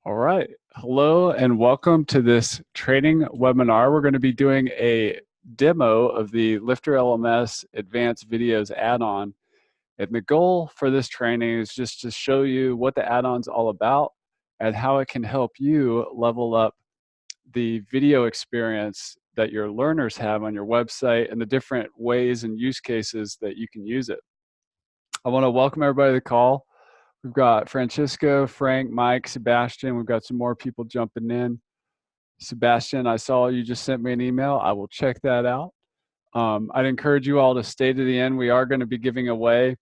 All right. Hello and welcome to this training webinar. We're going to be doing a demo of the LifterLMS Advanced Videos add-on. And the goal for this training is just to show you what the add-on's all about and how it can help you level up the video experience that your learners have on your website and the different ways and use cases that you can use it. I want to welcome everybody to the call. We've got Francisco, Frank, Mike, Sebastian. We've got some more people jumping in. Sebastian, I saw you just sent me an email. I will check that out. I'd encourage you all to stay to the end. We are going to be giving away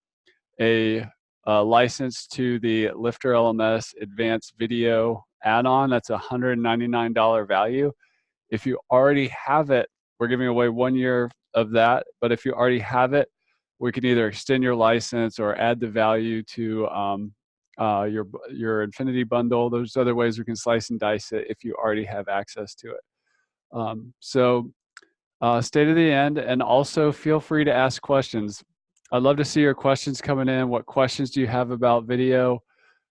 a license to the LifterLMS Advanced Video add-on. That's a $199 value. If you already have it, we're giving away 1 year of that. But if you already have it, we can either extend your license or add the value to your Infinity bundle. There's other ways we can slice and dice it if you already have access to it. Stay to the end, and also feel free to ask questions. I'd love to see your questions coming in. What questions do you have about video?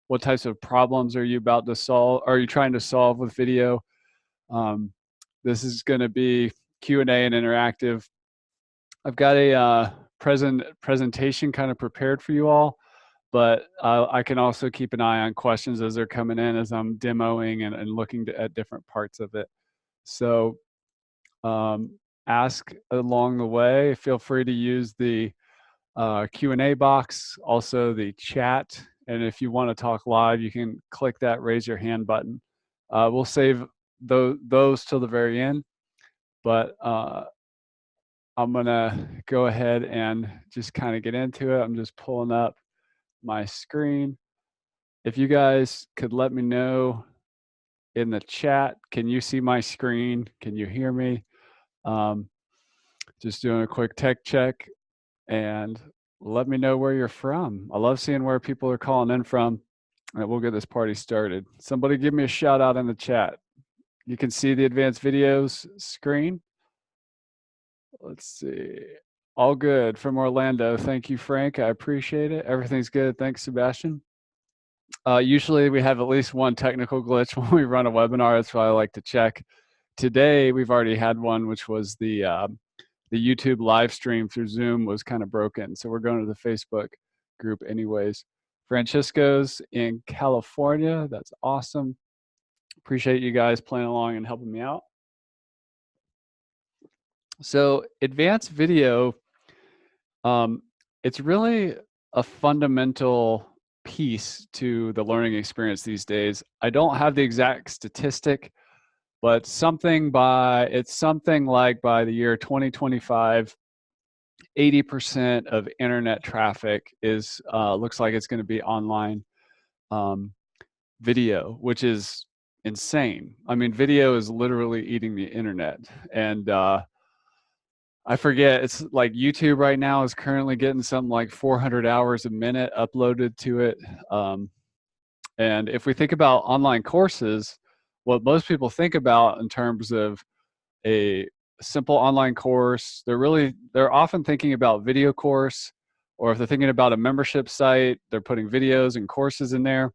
What types of problems are you about to solve? Are you trying to solve with video? This is going to be Q&A and interactive. I've got a presentation kind of prepared for you all, but I can also keep an eye on questions as they're coming in as I'm demoing and looking at different parts of it. So ask along the way. Feel free to use the Q&A box, also the chat. And if you want to talk live, you can click that raise your hand button. We'll save those till the very end, but I'm gonna go ahead and just kind of get into it. I'm just pulling up my screen. If you guys could let me know in the chat, can you see my screen? Can you hear me? Just doing a quick tech check, and let me know where you're from. I love seeing where people are calling in from, and we'll get this party started. Somebody give me a shout out in the chat. You can see the advanced videos screen. Let's see. All good from Orlando. Thank you, Frank. I appreciate it. Everything's good. Thanks, Sebastian. Usually we have at least one technical glitch when we run a webinar. That's why I like to check. Today we've already had one, which was the YouTube live stream through Zoom was kind of broken. So we're going to the Facebook group anyways. Francisco's in California. That's awesome. Appreciate you guys playing along and helping me out. So advanced video, it's really a fundamental piece to the learning experience these days. I don't have the exact statistic, but it's something like by the year 2025, 80% of internet traffic is looks like it's going to be online video, which is insane. I mean, video is literally eating the internet, and I forget, it's like YouTube right now is currently getting something like 400 hours a minute uploaded to it. And if we think about online courses, what most people think about in terms of a simple online course, they're often thinking about video course, or if they're thinking about a membership site, they're putting videos and courses in there.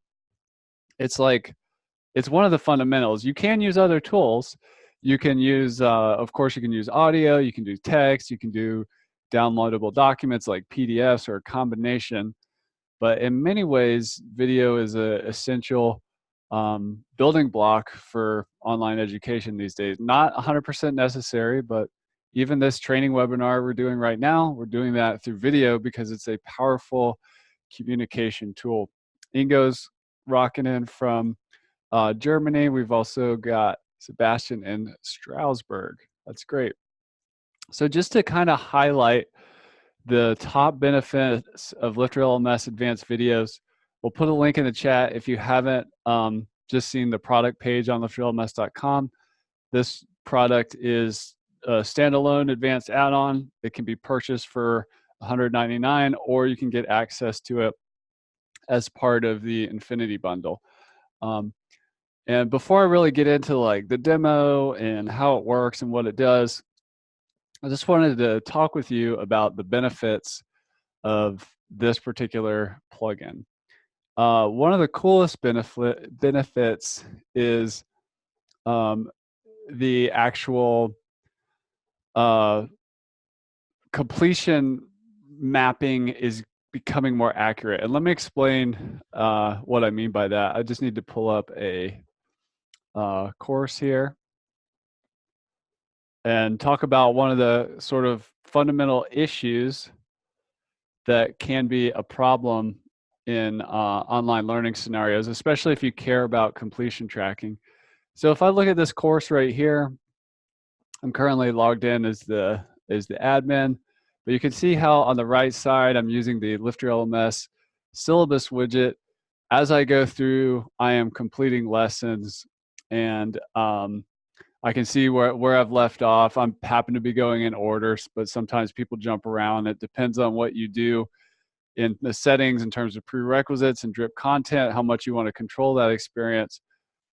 It's one of the fundamentals. You can use other tools. You can use, of course, you can use audio, you can do text, you can do downloadable documents like PDFs or a combination. But in many ways, video is an essential building block for online education these days. Not 100% necessary, but even this training webinar we're doing right now, we're doing that through video because it's a powerful communication tool. Ingo's rocking in from Germany. We've also got Sebastian in Strasbourg. That's great. So just to kind of highlight the top benefits of LifterLMS Advanced Videos, we'll put a link in the chat if you haven't just seen the product page on LifterLMS.com. This product is a standalone advanced add-on. It can be purchased for $199, or you can get access to it as part of the Infinity bundle. And before I really get into like the demo and how it works and what it does, I just wanted to talk with you about the benefits of this particular plugin. One of the coolest benefits is the actual completion mapping is becoming more accurate. And let me explain what I mean by that. I just need to pull up a course here and talk about one of the sort of fundamental issues that can be a problem in online learning scenarios, especially if you care about completion tracking. So if I look at this course right here, I'm currently logged in as the admin, but you can see how on the right side, I'm using the LifterLMS syllabus widget. As I go through, I am completing lessons, and I can see where I've left off. I'm happen to be going in orders, but sometimes people jump around. It depends on what you do in the settings in terms of prerequisites and drip content, how much you want to control that experience.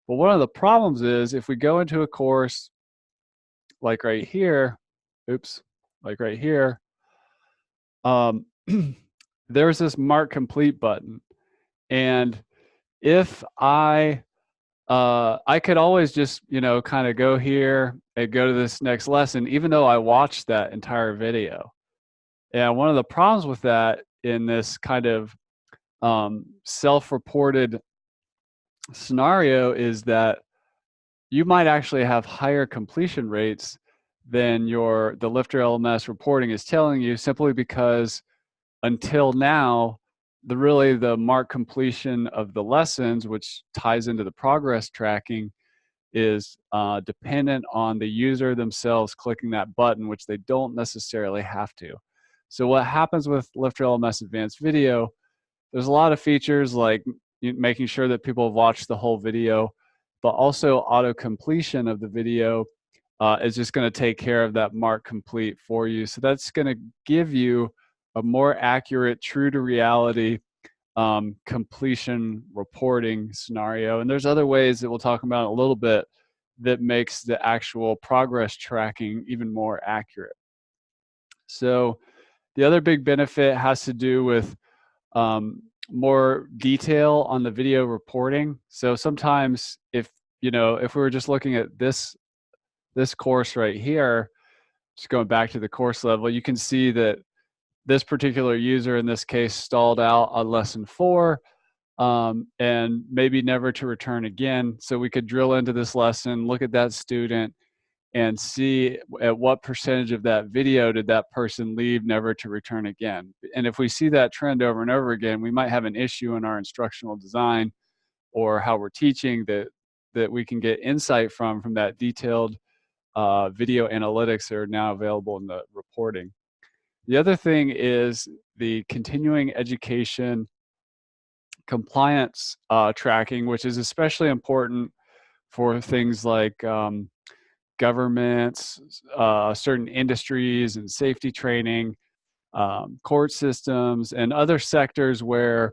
But one of the problems is if we go into a course like right here, like right here, there's this mark complete button. And if I could always just, kind of go here and go to this next lesson, even though I watched that entire video. And one of the problems with that in this kind of self-reported scenario is that you might actually have higher completion rates than the LifterLMS reporting is telling you, simply because until now, the mark completion of the lessons, which ties into the progress tracking, is dependent on the user themselves clicking that button, which they don't necessarily have to. So what happens with LifterLMS Advanced Video, there's a lot of features like making sure that people have watched the whole video, but also auto completion of the video is just going to take care of that mark complete for you. So that's going to give you a more accurate, true to reality completion reporting scenario. And there's other ways that we'll talk about in a little bit that makes the actual progress tracking even more accurate. So the other big benefit has to do with more detail on the video reporting. So sometimes if we were just looking at this course right here, just going back to the course level, you can see that this particular user in this case stalled out on lesson 4 and maybe never to return again. So we could drill into this lesson, look at that student, and see at what percentage of that video did that person leave never to return again. And if we see that trend over and over again, we might have an issue in our instructional design or how we're teaching that we can get insight from that detailed video analytics that are now available in the reporting. The other thing is the continuing education compliance tracking, which is especially important for things like governments, certain industries and safety training, court systems, and other sectors where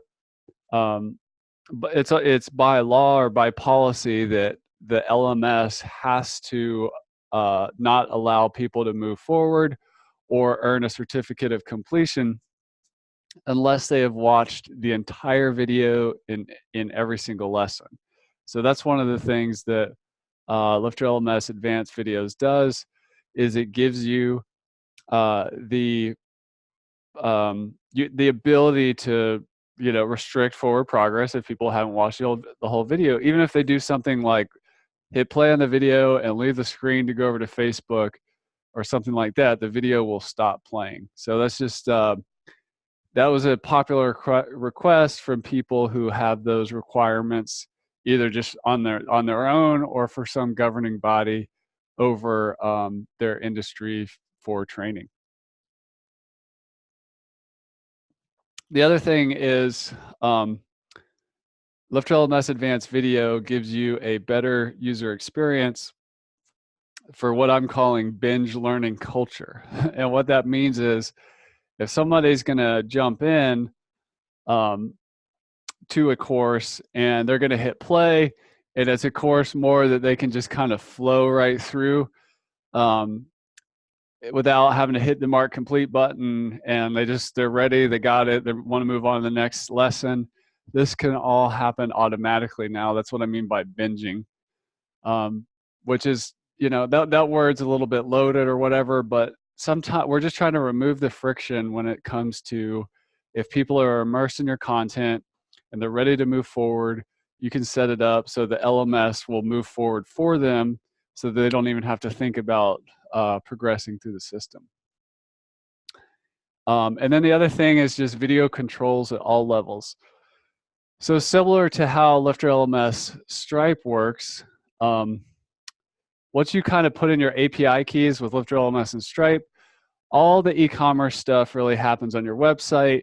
it's by law or by policy that the LMS has to not allow people to move forward or earn a certificate of completion unless they have watched the entire video in every single lesson. So that's one of the things that LifterLMS Advanced Videos does, is it gives you the ability to restrict forward progress if people haven't watched the whole video, even if they do something like hit play on the video and leave the screen to go over to Facebook or something like that. The video will stop playing. So that's just that was a popular request from people who have those requirements, either just on their own or for some governing body over their industry for training. The other thing is LifterLMS Advanced Video gives you a better user experience for what I'm calling binge learning culture. And what that means is if somebody's going to jump in to a course and they're going to hit play, and it's a course more that they can just kind of flow right through without having to hit the mark complete button, and they're ready, they got it, they want to move on to the next lesson. this can all happen automatically now. That's what I mean by binging, which is, that word's a little bit loaded or whatever, but sometimes we're just trying to remove the friction when it comes to, if people are immersed in your content and they're ready to move forward, you can set it up so the LMS will move forward for them so they don't even have to think about progressing through the system. And then the other thing is just video controls at all levels. So similar to how LifterLMS Stripe works, once you kind of put in your API keys with LifterLMS and Stripe, all the e-commerce stuff really happens on your website.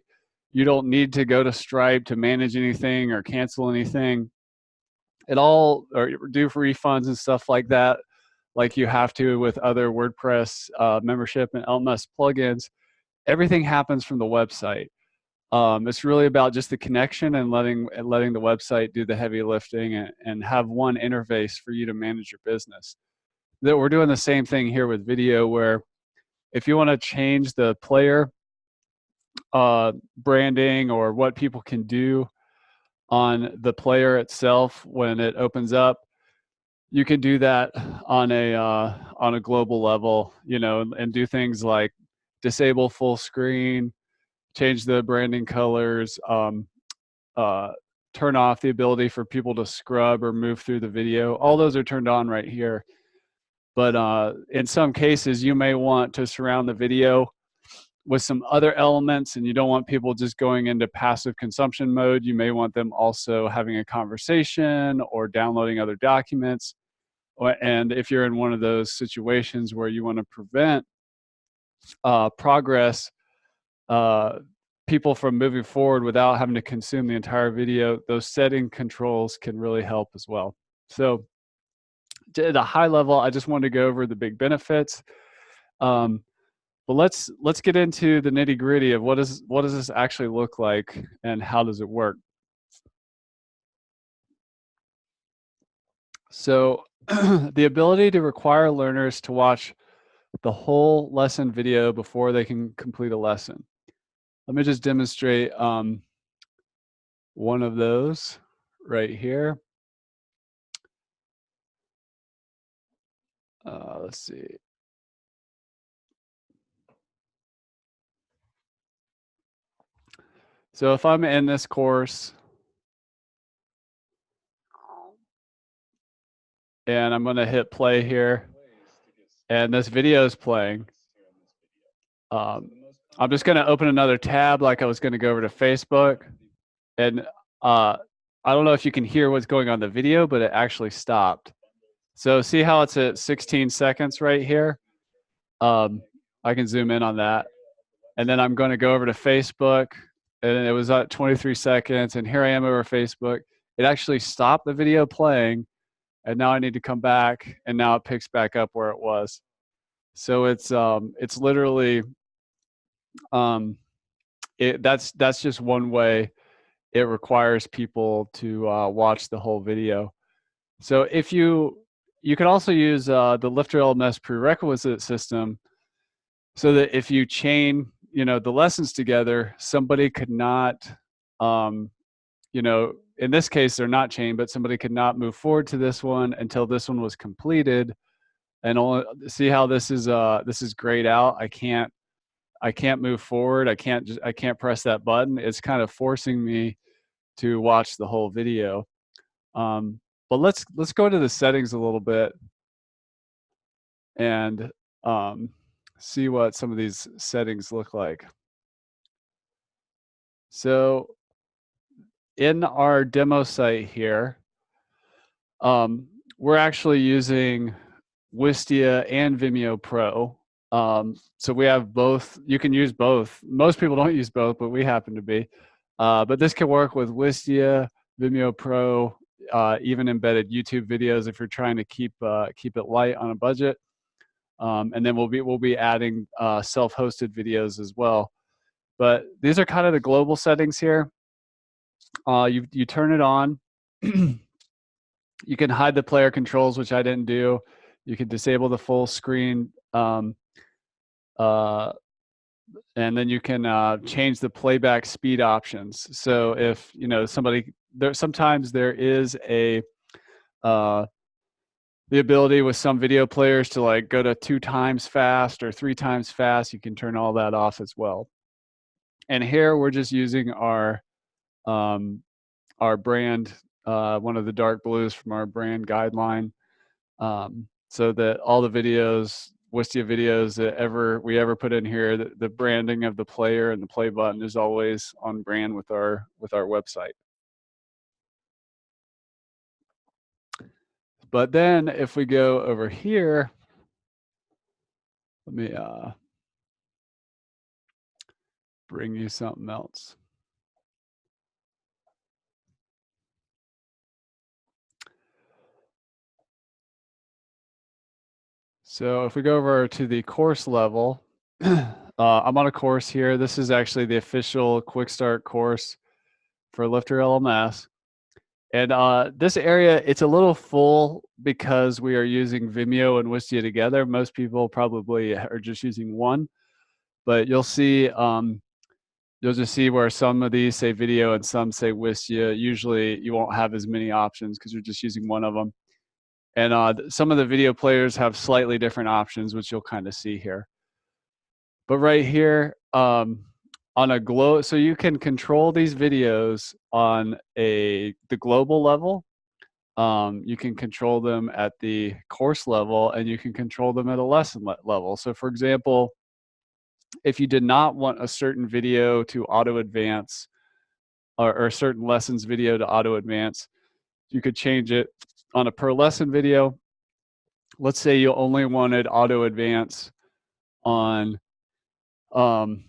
You don't need to go to Stripe to manage anything or cancel anything. It all, or do refunds and stuff like that, like you have to with other WordPress membership and LMS plugins. Everything happens from the website. It's really about just the connection and letting the website do the heavy lifting and have one interface for you to manage your business. That we're doing the same thing here with video, where if you want to change the player branding or what people can do on the player itself when it opens up, you can do that on a global level, and do things like disable full screen, change the branding colors, turn off the ability for people to scrub or move through the video. All those are turned on right here. But in some cases, you may want to surround the video with some other elements, and you don't want people just going into passive consumption mode. You may want them also having a conversation or downloading other documents. And if you're in one of those situations where you want to prevent progress, people from moving forward without having to consume the entire video, those setting controls can really help as well. So at a high level, I just wanted to go over the big benefits. But let's get into the nitty gritty of what does this actually look like and how does it work. So the ability to require learners to watch the whole lesson video before they can complete a lesson. Let me just demonstrate one of those right here. Let's see. So if I'm in this course and I'm going to hit play here and this video is playing, I'm just going to open another tab like I was going to go over to Facebook. And I don't know if you can hear what's going on in the video, but it actually stopped. So see how it's at 16 seconds right here? I can zoom in on that. And then I'm going to go over to Facebook, and it was at 23 seconds. And here I am over Facebook. It actually stopped the video playing, and now I need to come back, and now it picks back up where it was. So it's literally that's just one way it requires people to watch the whole video. So if you can also use the LifterLMS prerequisite system, so that if you chain the lessons together, somebody could not in this case they're not chained, but somebody could not move forward to this one until this one was completed. And only see how this is grayed out. I can't move forward. I can't press that button. It's kind of forcing me to watch the whole video. But let's go to the settings a little bit and see what some of these settings look like. So in our demo site here, we're actually using Wistia and Vimeo Pro. So we have both. You can use both. Most people don't use both, but we happen to be. But this can work with Wistia, Vimeo Pro, even embedded YouTube videos if you're trying to keep it light on a budget. And then we'll be adding self-hosted videos as well. But these are kind of the global settings here. You turn it on. You can hide the player controls, which I didn't do. You can disable the full screen and then you can change the playback speed options. So if sometimes there is the ability with some video players to like go to 2 times fast or 3 times fast. You can turn all that off as well. And here we're just using our brand, one of the dark blues from our brand guideline, so that all the videos, Wistia videos that we ever put in here, the branding of the player and the play button is always on brand with our website. But then if we go over here, let me bring you something else. So if we go over to the course level, I'm on a course here. This is actually the official QuickStart course for LifterLMS. And this area, it's a little full because we are using Vimeo and Wistia together. Most people probably are just using one, but you'll see, you'll just see where some of these say video and some say Wistia. Usually you won't have as many options because you're just using one of them. And some of the video players have slightly different options, which you'll kind of see here. But right here, on a so you can control these videos on the global level. You can control them at the course level, and you can control them at a lesson level. So for example, if you did not want a certain video to auto advance, or a certain lessons video to auto advance, you could change it on a per lesson video. Let's say you only wanted auto advance on one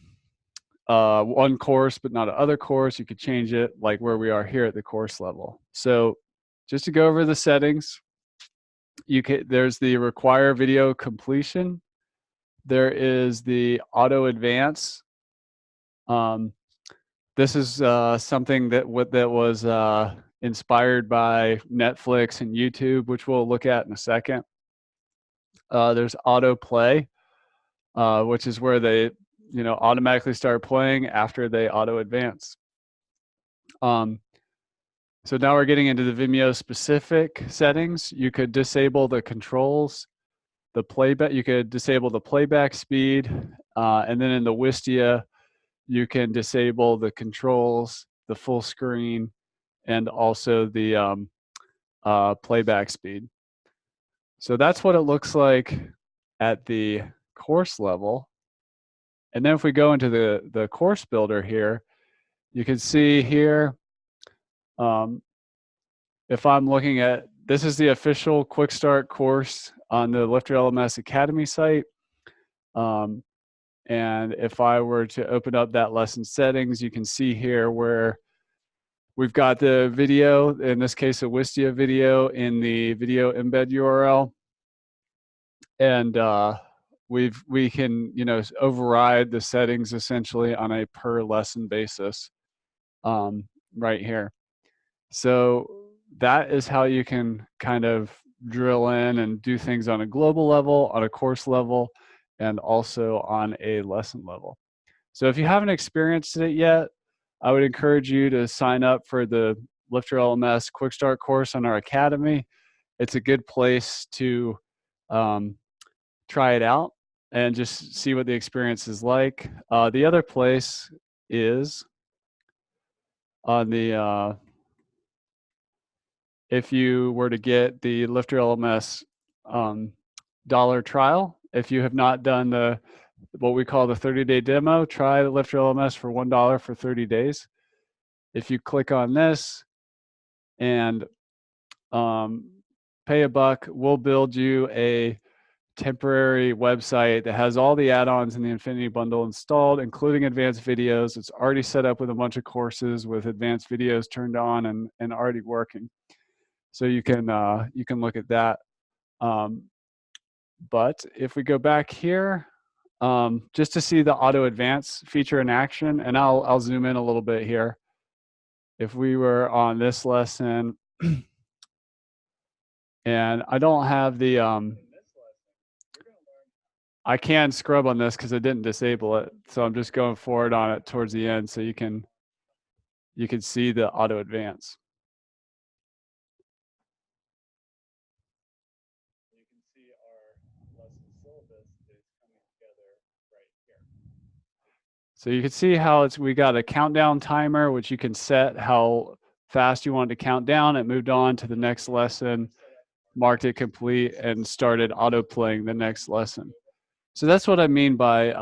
course but not another course. You could change it like where we are here at the course level. So just to go over the settings, there's the require video completion. There is the auto advance. This is something that was inspired by Netflix and YouTube, which we'll look at in a second. There's auto play, which is where they automatically start playing after they auto advance. So now we're getting into the Vimeo specific settings. You could disable the controls, the playback. You could disable the playback speed, and then in the Wistia, you can disable the controls, the full screen, and also the playback speed. So that's what it looks like at the course level. And then if we go into the course builder here, you can see here, if I'm looking at, this is the official QuickStart course on the LifterLMS Academy site. And if I were to open up that lesson settings, you can see here where we've got the video, in this case, a Wistia video in the video embed URL. And we can override the settings essentially on a per lesson basis right here. So that is how you can kind of drill in and do things on a global level, on a course level, and also on a lesson level. So if you haven't experienced it yet, I would encourage you to sign up for the LifterLMS QuickStart course on our Academy. It's a good place to try it out and just see what the experience is like. The other place is on the if you were to get the LifterLMS dollar trial. If you have not done what we call the 30-day demo, try the LifterLMS for $1 for 30 days. If you click on this and pay $1, we'll build you a temporary website that has all the add-ons in the Infinity Bundle installed, including advanced videos. It's already set up with a bunch of courses with advanced videos turned on and already working. So you can look at that. But if we go back here, just to see the auto advance feature in action, and I'll zoom in a little bit here. If we were on this lesson, and I don't have the I can scrub on this because I didn't disable it. So I'm just going forward on it towards the end so you can see the auto advance. You can see our lesson syllabus is coming together right here. So you can see how we got a countdown timer, which you can set how fast you want to count down. It moved on to the next lesson, marked it complete, and started auto playing the next lesson. So that's what I mean by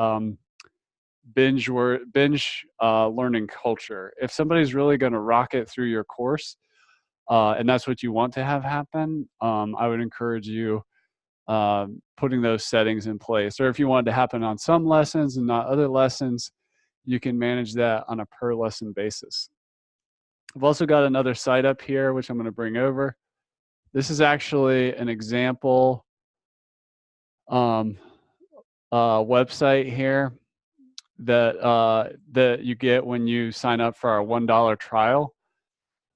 binge learning culture. If somebody's really going to rock it through your course, and that's what you want to have happen, I would encourage you putting those settings in place. Or if you want it to happen on some lessons and not other lessons, you can manage that on a per lesson basis. I've also got another site up here, which I'm going to bring over. This is actually an example website here that you get when you sign up for our $1 trial.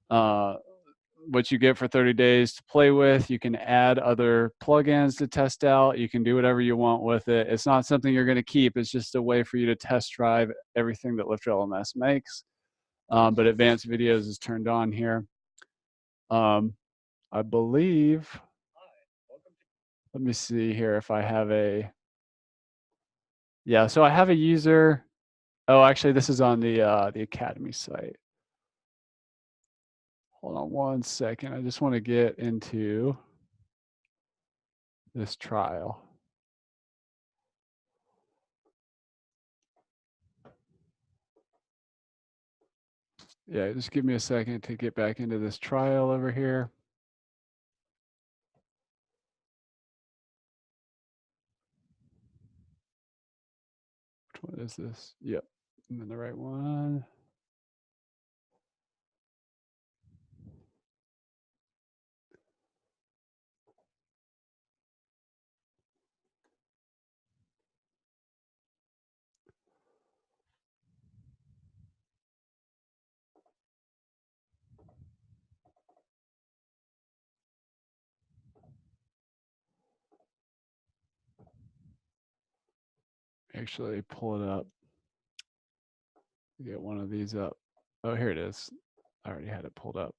What you get for 30 days to play with. You can add other plugins to test out. You can do whatever you want with it. It's not something you're going to keep. It's just a way for you to test drive everything that LifterLMS makes. But advanced videos is turned on here. I believe, let me see here if I have yeah, so I have a user. Oh, actually, this is on the Academy site. Hold on one second. I just want to get into this trial. Yeah, just give me a second to get back into this trial over here. Which one is this? Yep, I'm in the right one. Actually, pull it up. Get one of these up. Oh, here it is. I already had it pulled up.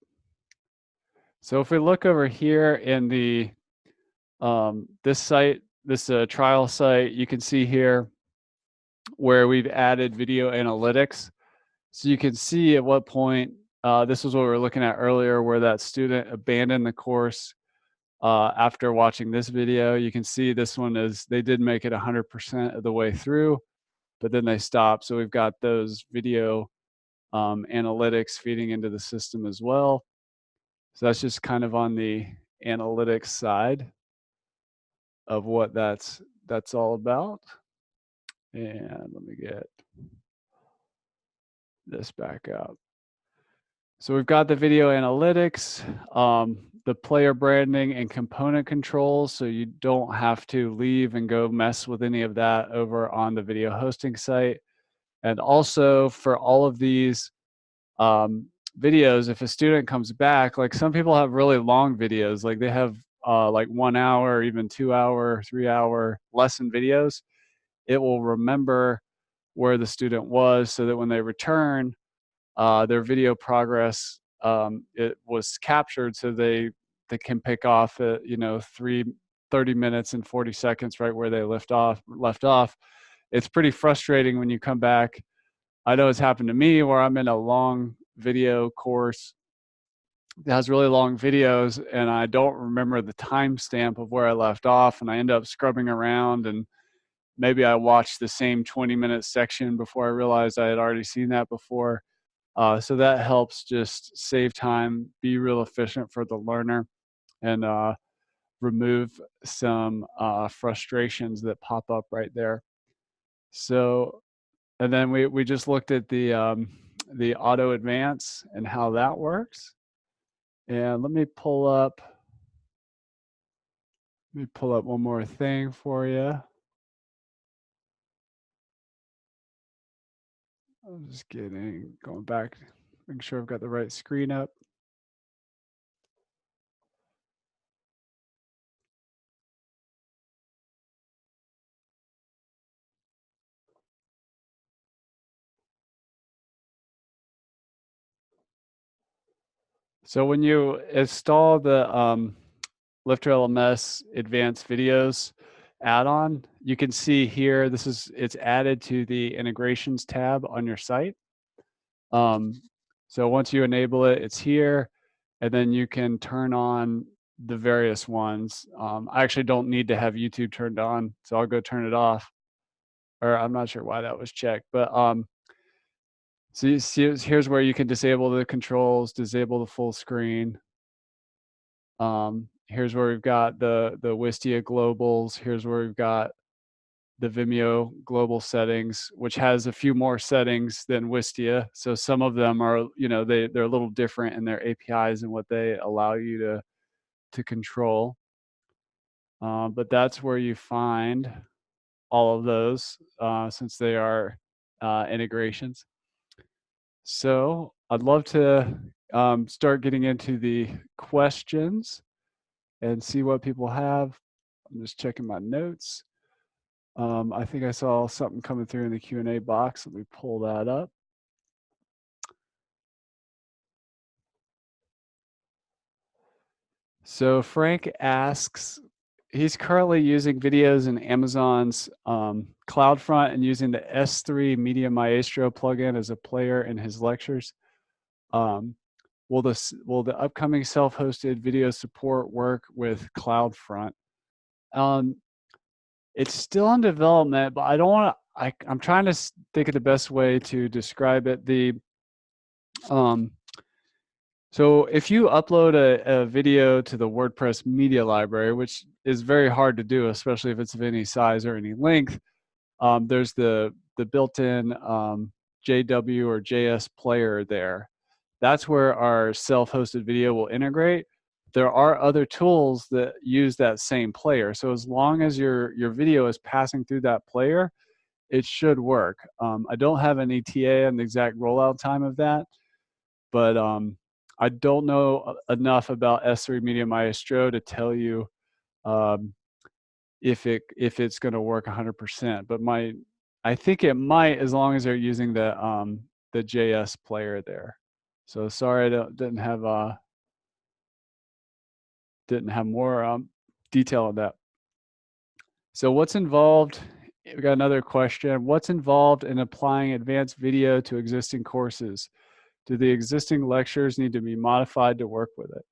So if we look over here in the this site, this trial site, you can see here where we've added video analytics. So you can see at what point, this was what we were looking at earlier, where that student abandoned the course after watching this video. You can see this one is, they did make it 100% of the way through, but then they stopped. So we've got those video analytics feeding into the system as well. So that's just kind of on the analytics side of what that's all about. And let me get this back up. So we've got the video analytics, the player branding and component controls. So you don't have to leave and go mess with any of that over on the video hosting site. And also for all of these videos, if a student comes back, like some people have really long videos, like they have like 1 hour, or even 2 hour, 3 hour lesson videos, it will remember where the student was so that when they return, their video progress, it was captured so they can pick off at 30 minutes and 40 seconds right where they left off. It's pretty frustrating when you come back. I know it's happened to me where I'm in a long video course that has really long videos and I don't remember the timestamp of where I left off, and I end up scrubbing around, and maybe I watched the same 20-minute section before I realized I had already seen that before. So that helps just save time, be real efficient for the learner, and remove some frustrations that pop up right there. So, and then we just looked at the auto advance and how that works. And let me pull up one more thing for you. I'm just going back, making sure I've got the right screen up. So when you install the LifterLMS Advanced Videos add-on, you can see here, it's added to the integrations tab on your site. So once you enable it, it's here, and then you can turn on the various ones. I actually don't need to have YouTube turned on, so I'll go turn it off. Or I'm not sure why that was checked, but so you see, here's where you can disable the controls, disable the full screen. Here's where we've got the Wistia globals. Here's where we've got the Vimeo global settings, which has a few more settings than Wistia. So some of them are, they're a little different in their APIs and what they allow you to control. But that's where you find all of those since they are integrations. So I'd love to start getting into the questions and see what people have. I'm just checking my notes. I think I saw something coming through in the Q&A box. Let me pull that up. So Frank asks, he's currently using videos in Amazon's CloudFront and using the S3 Media Maestro plugin as a player in his lectures. Will the upcoming self-hosted video support work with CloudFront? It's still in development, but I don't want to. I'm trying to think of the best way to describe it. So if you upload a video to the WordPress media library, which is very hard to do, especially if it's of any size or any length, there's the built-in JW or JS player there. That's where our self-hosted video will integrate. There are other tools that use that same player. So as long as your video is passing through that player, it should work. I don't have an ETA on the exact rollout time of that, but I don't know enough about S3 Media Maestro to tell you if it's going to work 100%. But I think it might, as long as they're using the JS player there. So sorry, I didn't have more detail on that. So what's involved? We got another question. What's involved in applying advanced video to existing courses? Do the existing lectures need to be modified to work with it?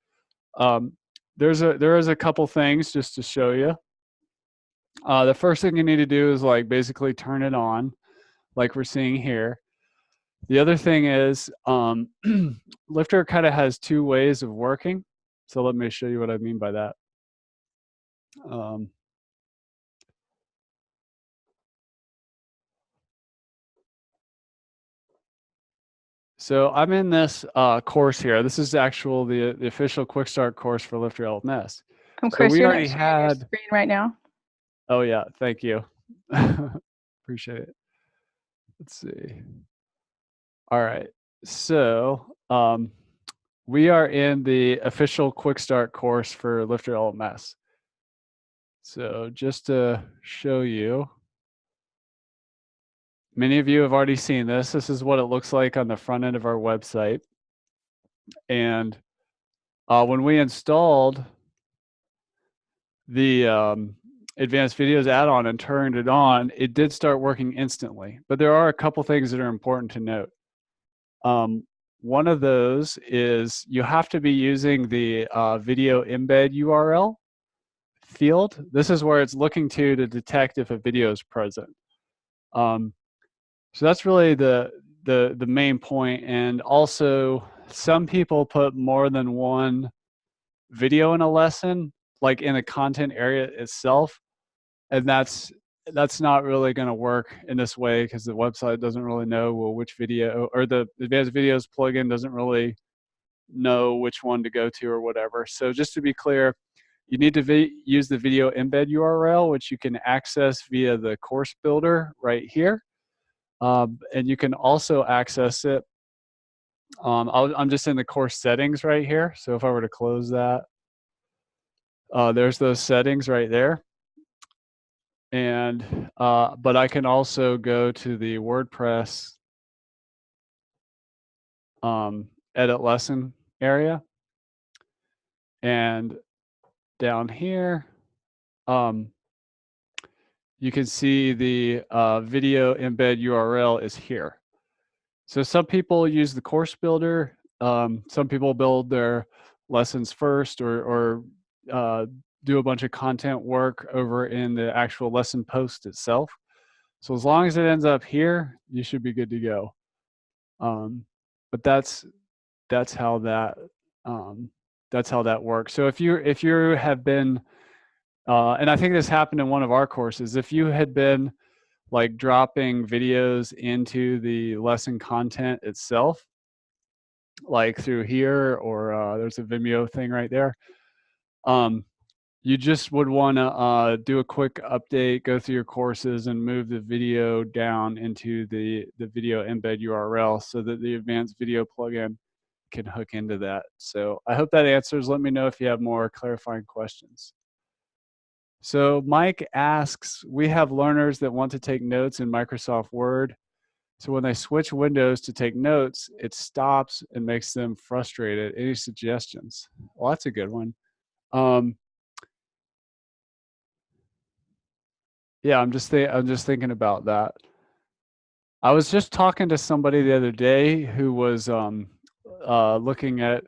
There is a couple things just to show you. The first thing you need to do is basically turn it on, like we're seeing here. The other thing is Lifter kind of has two ways of working. So let me show you what I mean by that. So I'm in this course here. This is the official QuickStart course for Lifter LMS. So we already had screen right now. Oh yeah, thank you. Appreciate it. Let's see. All right. So we are in the official QuickStart course for Lifter LMS. So just to show you, many of you have already seen this. This is what it looks like on the front end of our website. And when we installed the advanced videos add-on and turned it on, it did start working instantly. But there are a couple things that are important to note. One of those is you have to be using the video embed URL field. This is where it's looking to detect if a video is present. So that's really the main point. And also, some people put more than one video in a lesson, like in the content area itself, and that's not really going to work in this way because the website doesn't really know which video, or the advanced videos plugin doesn't really know which one to go to or whatever. So just to be clear, you need to use the video embed URL, which you can access via the course builder right here. And you can also access it. I'm just in the course settings right here. So if I were to close that, there's those settings right there. And but I can also go to the WordPress edit lesson area, And down here, you can see the video embed URL is here. So some people use the course builder. Some people build their lessons first or do a bunch of content work over in the actual lesson post itself. So as long as it ends up here, you should be good to go. But that's how that works. So if you have been, and I think this happened in one of our courses, if you had been like dropping videos into the lesson content itself, like through here, or there's a Vimeo thing right there, you just would want to do a quick update, go through your courses, and move the video down into the video embed URL so that the advanced video plugin can hook into that. So I hope that answers. Let me know if you have more clarifying questions. So Mike asks, we have learners that want to take notes in Microsoft Word. So when they switch windows to take notes, it stops and makes them frustrated. Any suggestions? Well, that's a good one. Yeah, I'm just thinking about that. I was just talking to somebody the other day who was looking at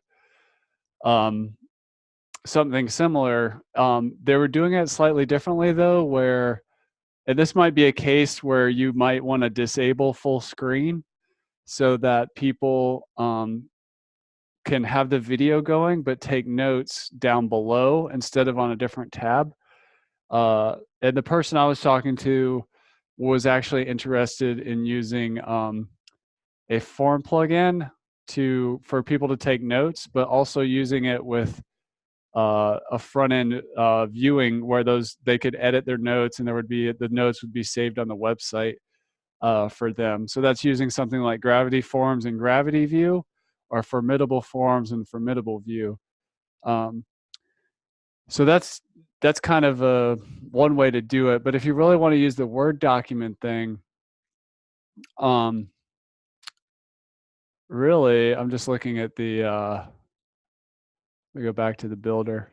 something similar. They were doing it slightly differently though, where, and this might be a case where you might want to disable full screen so that people can have the video going but take notes down below instead of on a different tab. And the person I was talking to was actually interested in using a form plugin for people to take notes, but also using it with a front end viewing where they could edit their notes, and the notes would be saved on the website for them. So that's using something like Gravity Forms and Gravity View, or Formidable Forms and Formidable View. So that's kind of one way to do it. But if you really want to use the Word document thing, really, I'm just looking at the, let me go back to the builder.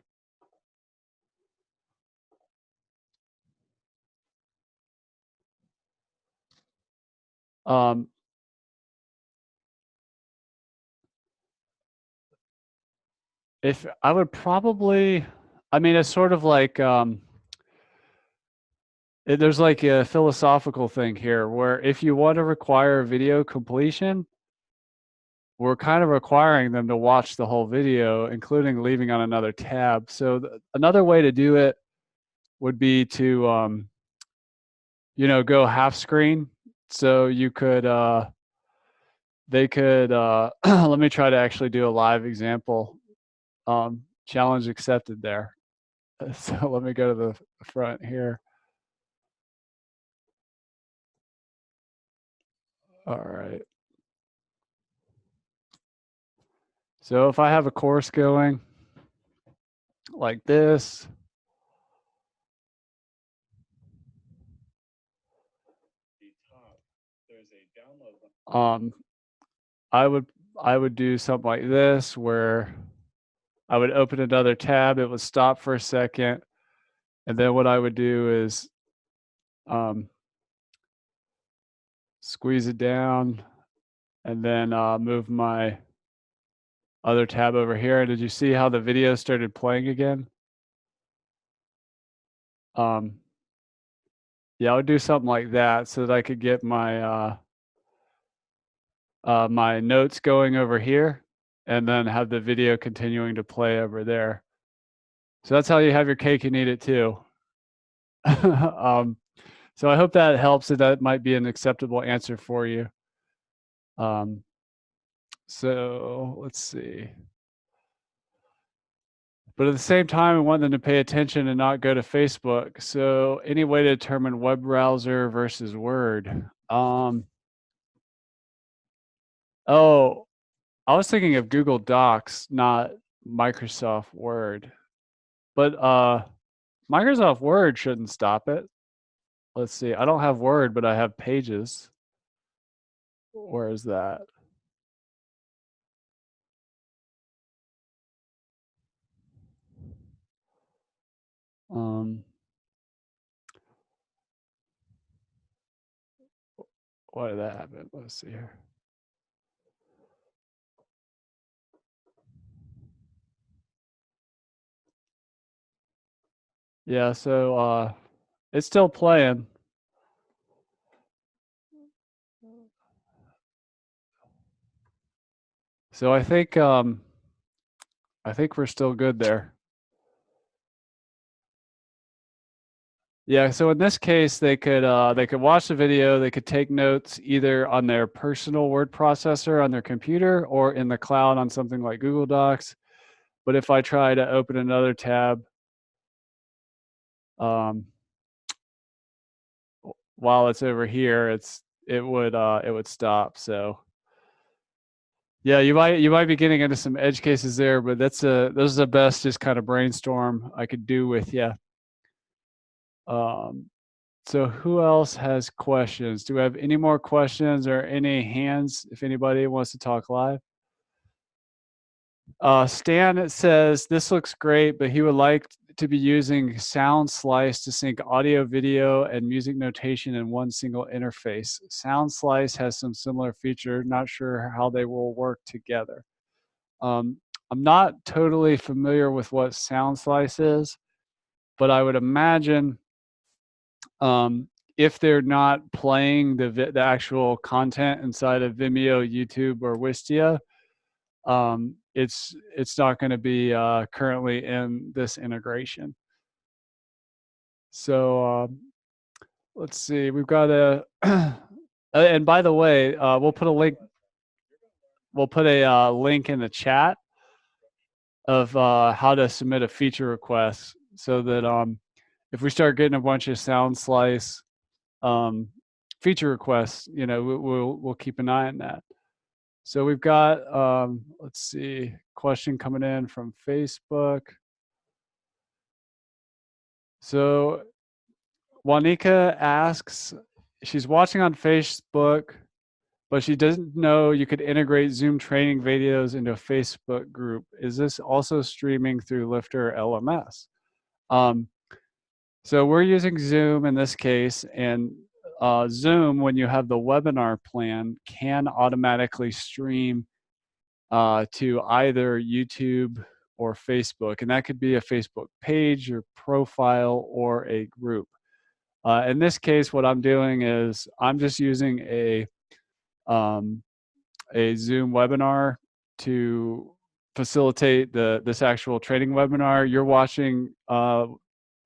If I would probably, I mean, it's sort of like, there's like a philosophical thing here where if you want to require video completion, we're kind of requiring them to watch the whole video, including leaving on another tab. So another way to do it would be to, go half screen. So you could, they could, let me try to actually do a live example. Challenge accepted there. So let me go to the front here. All right. So if I have a course going like this, I would do something like this where I would open another tab, it would stop for a second, and then what I would do is squeeze it down and then move my other tab over here. Did you see how the video started playing again? Yeah, I would do something like that so that I could get my my notes going over here and then have the video continuing to play over there. So that's how you have your cake and eat it too. So I hope that helps, and that might be an acceptable answer for you. So let's see. But at the same time, I want them to pay attention and not go to Facebook. So any way to determine web browser versus Word? Oh, I was thinking of Google Docs, not Microsoft Word. But Microsoft Word shouldn't stop it. Let's see. I don't have Word, but I have Pages. Where is that? why did that happen? Let's see here. Yeah, so it's still playing. So I think we're still good there. Yeah, so in this case, they could watch the video, they could take notes either on their personal word processor on their computer or in the cloud on something like Google Docs. But if I try to open another tab, while it's over here, it would stop. So yeah, you might be getting into some edge cases there, but those are the best just kind of brainstorm I could do with you. So who else has questions? Do we have any more questions or any hands if anybody wants to talk live? Stan says, this looks great, but he would like to be using Sound Slice to sync audio, video, and music notation in one single interface. Sound Slice has some similar feature. Not sure how they will work together. I'm not totally familiar with what Sound Slice is, but I would imagine if they're not playing the actual content inside of Vimeo, YouTube, or Wistia, it's not going to be currently in this integration. So let's see, we've got a and by the way, we'll put a link in the chat of how to submit a feature request, so that if we start getting a bunch of Sound Slice feature requests, we'll keep an eye on that. So we've got, let's see, question coming in from Facebook. So Juanica asks, she's watching on Facebook, but she doesn't know you could integrate Zoom training videos into a Facebook group. Is this also streaming through LifterLMS? So we're using Zoom in this case, and Zoom, when you have the webinar plan, can automatically stream to either YouTube or Facebook, and that could be a Facebook page or profile or a group. In this case, what I'm doing is I'm just using a Zoom webinar to facilitate this actual training webinar. You're watching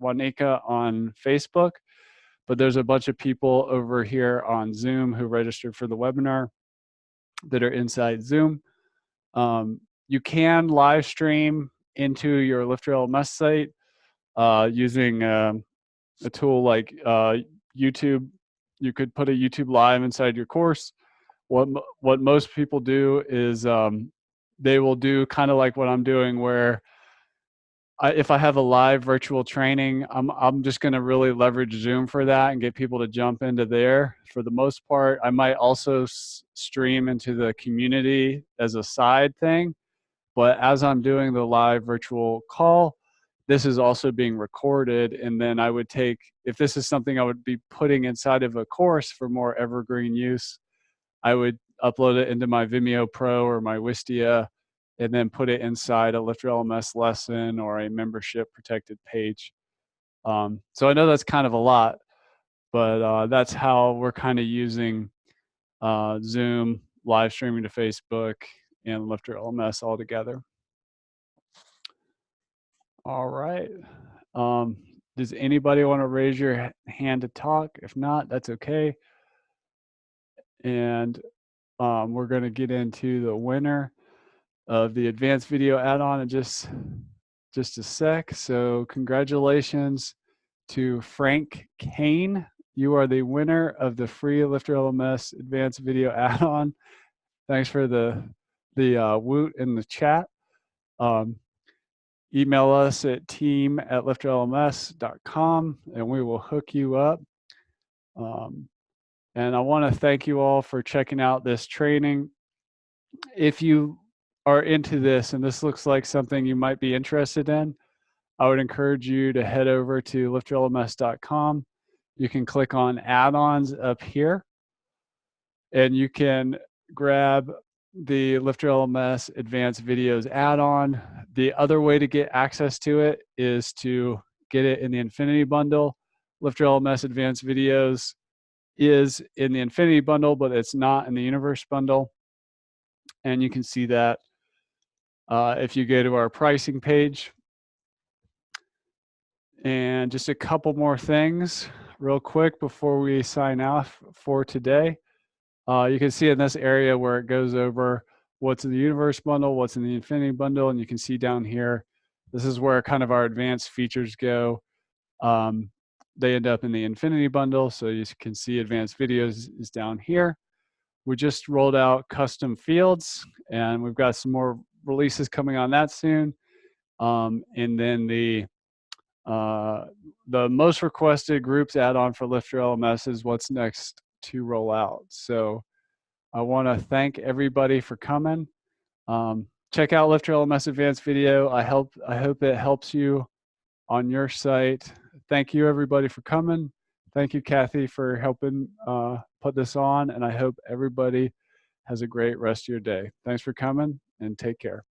Juanica on Facebook, but there's a bunch of people over here on Zoom who registered for the webinar that are inside Zoom. You can live stream into your LifterLMS site using a tool like YouTube. You could put a YouTube live inside your course. What most people do is they will do kind of like what I'm doing, where if I have a live virtual training, I'm just going to really leverage Zoom for that and get people to jump into there. For the most part, I might also stream into the community as a side thing. But as I'm doing the live virtual call, this is also being recorded. And then I would take, if this is something I would be putting inside of a course for more evergreen use, I would upload it into my Vimeo Pro or my Wistia, and then put it inside a LifterLMS lesson or a membership protected page. So I know that's kind of a lot, but that's how we're kind of using Zoom, live streaming to Facebook, and LifterLMS all together. All right. Does anybody want to raise your hand to talk? If not, that's okay. And we're going to get into the winner of the advanced video add-on in just a sec. So congratulations to Frank Kane. You are the winner of the free LifterLMS advanced video add-on. Thanks for the woot in the chat. Email us at team@lifterlms.com and we will hook you up. And I want to thank you all for checking out this training. If you are into this and this looks like something you might be interested in, I would encourage you to head over to lifterlms.com. You can click on add-ons up here. and you can grab the LifterLMS Advanced Videos add-on. The other way to get access to it is to get it in the Infinity Bundle. LifterLMS Advanced Videos is in the Infinity Bundle, but it's not in the Universe Bundle. And you can see that if you go to our pricing page. And just a couple more things real quick before we sign off for today. You can see in this area where it goes over what's in the Universe Bundle, what's in the Infinity Bundle, and you can see down here, this is where kind of our advanced features go. They end up in the Infinity Bundle, so you can see Advanced Videos is down here. We just rolled out custom fields, and we've got some more releases coming on that soon. And then the most requested groups add-on for LifterLMS is what's next to roll out. So I want to thank everybody for coming. Check out LifterLMS Advanced Video. I hope it helps you on your site. Thank you everybody for coming. Thank you, Kathy, for helping put this on, and I hope everybody has a great rest of your day. Thanks for coming, and take care.